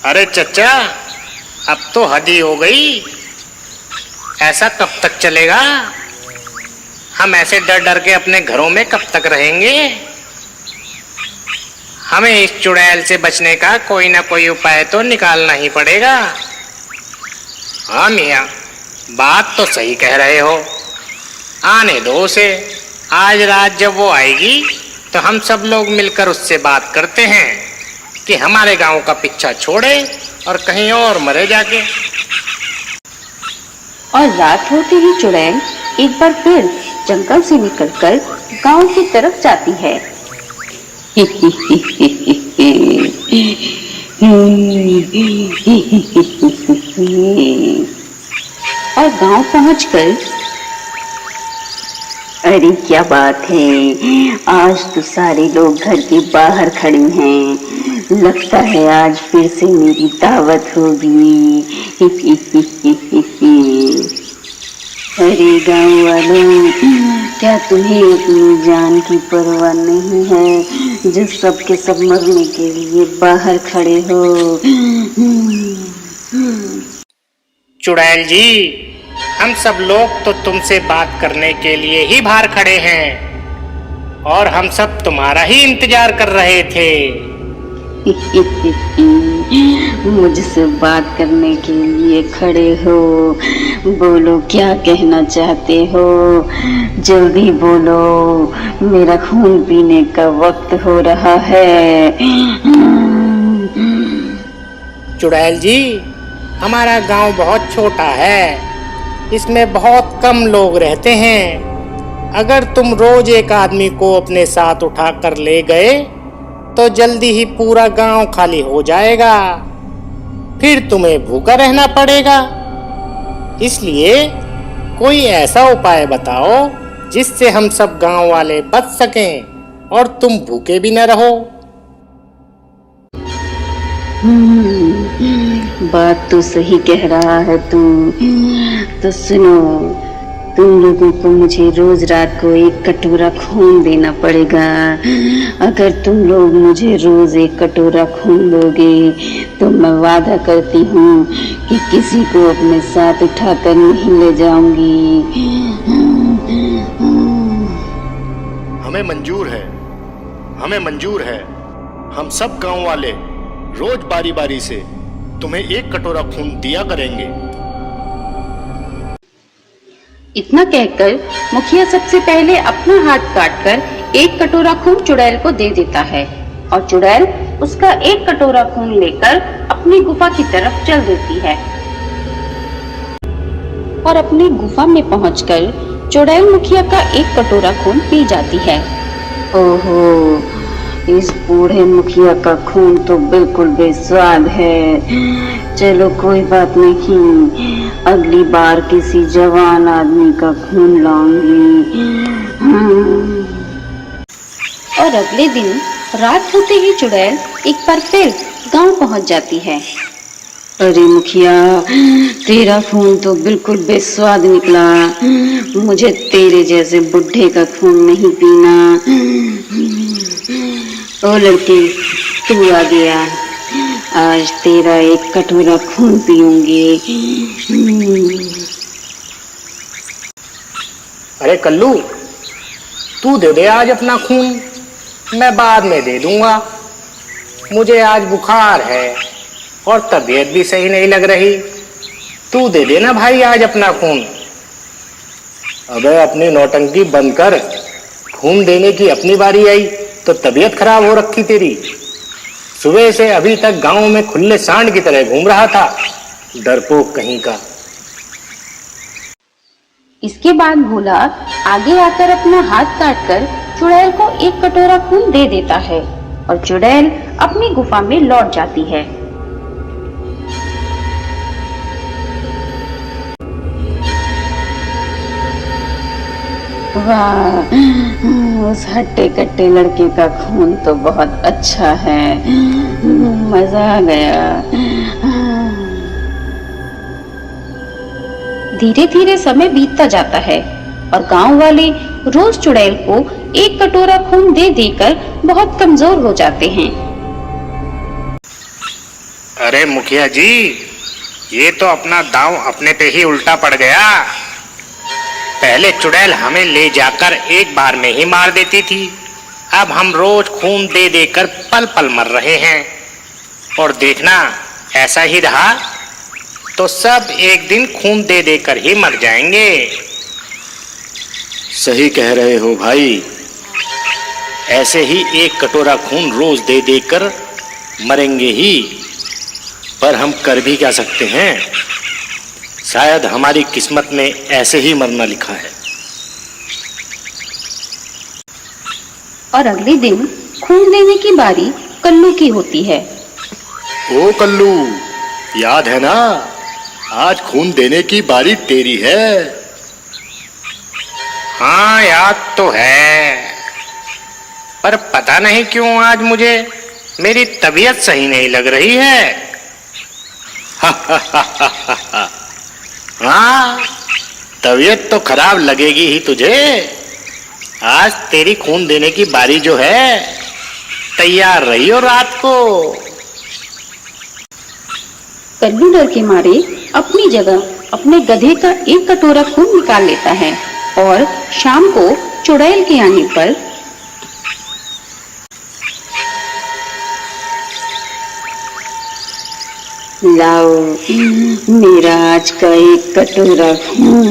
अरे चचा, अब तो हद ही हो गई। ऐसा कब तक चलेगा? हम ऐसे डर डर के अपने घरों में कब तक रहेंगे? हमें इस चुड़ैल से बचने का कोई ना कोई उपाय तो निकालना ही पड़ेगा। हाँ मियाँ, बात तो सही कह रहे हो। आने दो उसे। आज रात जब वो आएगी तो हम सब लोग मिलकर उससे बात करते हैं कि हमारे गांव का पीछा छोड़े और कहीं और मरे जाके। और रात होते ही चुड़ैल एक बार फिर जंगल से निकलकर गांव की तरफ जाती है। और गांव पहुंचकर, अरे क्या बात है, आज तो सारे लोग घर के बाहर खड़े हैं। लगता है आज फिर से मेरी दावत होगी। अरे गांव वालों, क्या तुम्हें अपनी जान की परवाह नहीं है जो सबके सब मरने के लिए बाहर खड़े हो? चुड़ैल जी, हम सब लोग तो तुमसे बात करने के लिए ही बाहर खड़े हैं और हम सब तुम्हारा ही इंतजार कर रहे थे। मुझसे बात करने के लिए खड़े हो? बोलो, क्या कहना चाहते हो? जल्दी बोलो, मेरा खून पीने का वक्त हो रहा है। चुड़ैल जी, हमारा गांव बहुत छोटा है, इसमें बहुत कम लोग रहते हैं। अगर तुम रोज एक आदमी को अपने साथ उठाकर ले गए तो जल्दी ही पूरा गांव खाली हो जाएगा, फिर तुम्हें भूखा रहना पड़ेगा। इसलिए कोई ऐसा उपाय बताओ जिससे हम सब गांव वाले बच सकें और तुम भूखे भी न रहो। बात तो सही कह रहा है तू। तो सुनो, तुम लोगों को मुझे रोज रात को एक कटोरा खून देना पड़ेगा। अगर तुम लोग मुझे रोज एक कटोरा खून दोगे तो मैं वादा करती हूँ कि किसी को अपने साथ उठाकर नहीं ले जाऊंगी। हमें मंजूर है, हमें मंजूर है। हम सब गांव वाले रोज बारी बारी से तुम्हें एक कटोरा खून दिया करेंगे। इतना कहकर मुखिया सबसे पहले अपना हाथ काटकर एक कटोरा खून चुड़ैल को दे देता है और चुड़ैल उसका एक कटोरा खून लेकर अपनी गुफा की तरफ चल देती है। और अपनी गुफा में पहुंचकर चुड़ैल मुखिया का एक कटोरा खून पी जाती है। ओहो, इस बूढ़े मुखिया का खून तो बिल्कुल बेस्वाद है। चलो कोई बात नहीं, अगली बार किसी जवान आदमी का खून लाऊंगी। और अगले दिन रात होते ही चुड़ैल एक बार फिर गांव पहुंच जाती है। अरे मुखिया, तेरा खून तो बिल्कुल बेस्वाद निकला। मुझे तेरे जैसे बुढ़े का खून नहीं पीना। ओ लड़की, तू आ गया, आज तेरा एक कटोरा खून पीऊंगी। अरे कल्लू, तू दे दे आज अपना खून, मैं बाद में दे दूंगा। मुझे आज बुखार है और तबीयत भी सही नहीं लग रही। तू दे देना भाई आज अपना खून। अबे अपनी नौटंकी बंद कर, खून देने की अपनी बारी आई तो तबीयत खराब हो रखी तेरी। सुबह से अभी तक गांव में खुले सांड की तरह घूम रहा था, डरपोक कहीं का। इसके बाद भोला आगे आकर अपना हाथ काटकर चुड़ैल को एक कटोरा खून दे देता है और चुड़ैल अपनी गुफा में लौट जाती है। वाह, उस हट्टे कट्टे लड़के का खून तो बहुत अच्छा है, मजा आ गया। धीरे धीरे समय बीतता जाता है और गांव वाले रोज चुड़ैल को एक कटोरा खून दे देकर बहुत कमजोर हो जाते हैं। अरे मुखिया जी, ये तो अपना दांव अपने पे ही उल्टा पड़ गया। पहले चुड़ैल हमें ले जाकर एक बार में ही मार देती थी, अब हम रोज खून दे देकर पल पल मर रहे हैं। और देखना ऐसा ही रहा तो सब एक दिन खून दे देकर ही मर जाएंगे। सही कह रहे हो भाई, ऐसे ही एक कटोरा खून रोज दे देकर मरेंगे ही। पर हम कर भी क्या सकते हैं, शायद हमारी किस्मत में ऐसे ही मरना लिखा है। और अगले दिन खून देने की बारी कल्लू की होती है। ओ कल्लू, याद है ना, आज खून देने की बारी तेरी है। हाँ याद तो है, पर पता नहीं क्यों आज मुझे मेरी तबीयत सही नहीं लग रही है। हाँ, तबीयत तो खराब लगेगी ही तुझे। आज तेरी खून देने की बारी जो है, तैयार रहियो रात को। कल्लू डर के मारे अपनी जगह अपने गधे का एक कटोरा खून निकाल लेता है और शाम को चुड़ैल के आने पर लाओ मेरा आज का एक कटोरा खून।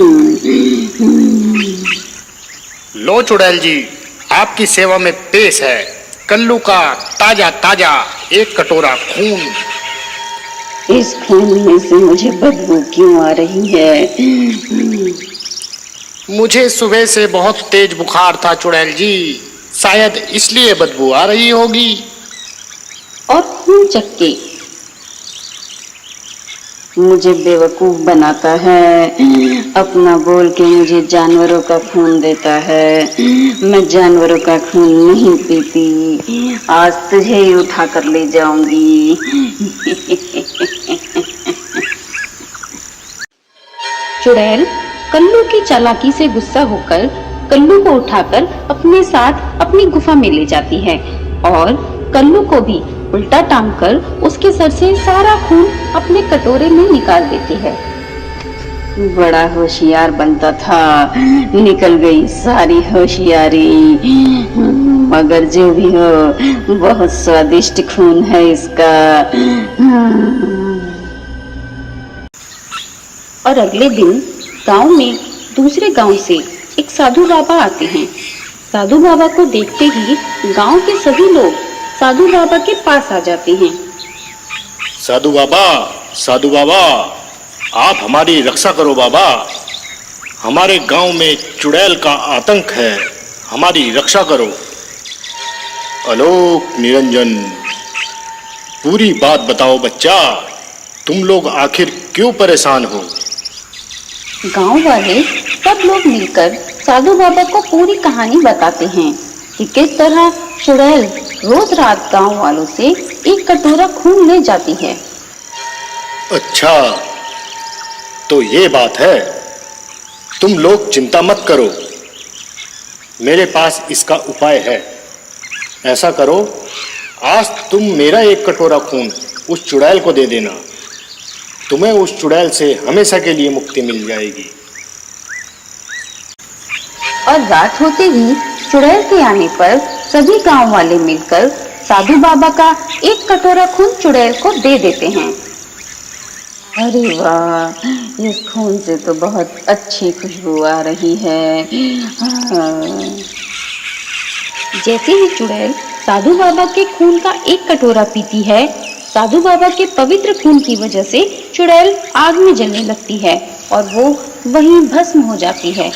लो चुड़ैल जी, आपकी सेवा में पेश है कल्लू का ताजा ताजा एक कटोरा खून। इस खून में से मुझे बदबू क्यों आ रही है? मुझे सुबह से बहुत तेज बुखार था चुड़ैल जी, शायद इसलिए बदबू आ रही होगी। और खून चक्के मुझे बेवकूफ बनाता है, अपना बोल के मुझे जानवरों का खून देता है। मैं जानवरों का खून नहीं पीती, आज तुझे ही उठा कर ले जाऊंगी। चुड़ैल कल्लू की चालाकी से गुस्सा होकर कल्लू को उठाकर अपने साथ अपनी गुफा में ले जाती है और कल्लू को भी उल्टा टांग कर उसके सर से सारा खून अपने कटोरे में निकाल देती है। बड़ा होशियार बनता था, निकल गई सारी होशियारी। मगर जो भी हो, बहुत स्वादिष्ट खून है इसका। और अगले दिन गांव में दूसरे गांव से एक साधु बाबा आते हैं। साधु बाबा को देखते ही गांव के सभी लोग साधु बाबा के पास आ जाते हैं। साधु बाबा, आप हमारी रक्षा करो बाबा। हमारे गांव में चुड़ैल का आतंक है, हमारी रक्षा करो। आलोक निरंजन, पूरी बात बताओ बच्चा, तुम लोग आखिर क्यों परेशान हो? गांव वाले सब लोग मिलकर साधु बाबा को पूरी कहानी बताते हैं कि किस तरह चुड़ैल रोज रात गांव वालों से एक कटोरा खून ले जाती है। अच्छा, तो ये बात है। तुम लोग चिंता मत करो, मेरे पास इसका उपाय है। ऐसा करो, आज तुम मेरा एक कटोरा खून उस चुड़ैल को दे देना, तुम्हें उस चुड़ैल से हमेशा के लिए मुक्ति मिल जाएगी। और रात होते ही चुड़ैल के आने पर सभी गांव वाले मिलकर साधु बाबा का एक कटोरा खून चुड़ैल को दे देते हैं। अरे वाह, इस खून से तो बहुत अच्छी खुशबू आ रही है। जैसे ही चुड़ैल साधु बाबा के खून का एक कटोरा पीती है, साधु बाबा के पवित्र खून की वजह से चुड़ैल आग में जलने लगती है और वो वहीं भस्म हो जाती है।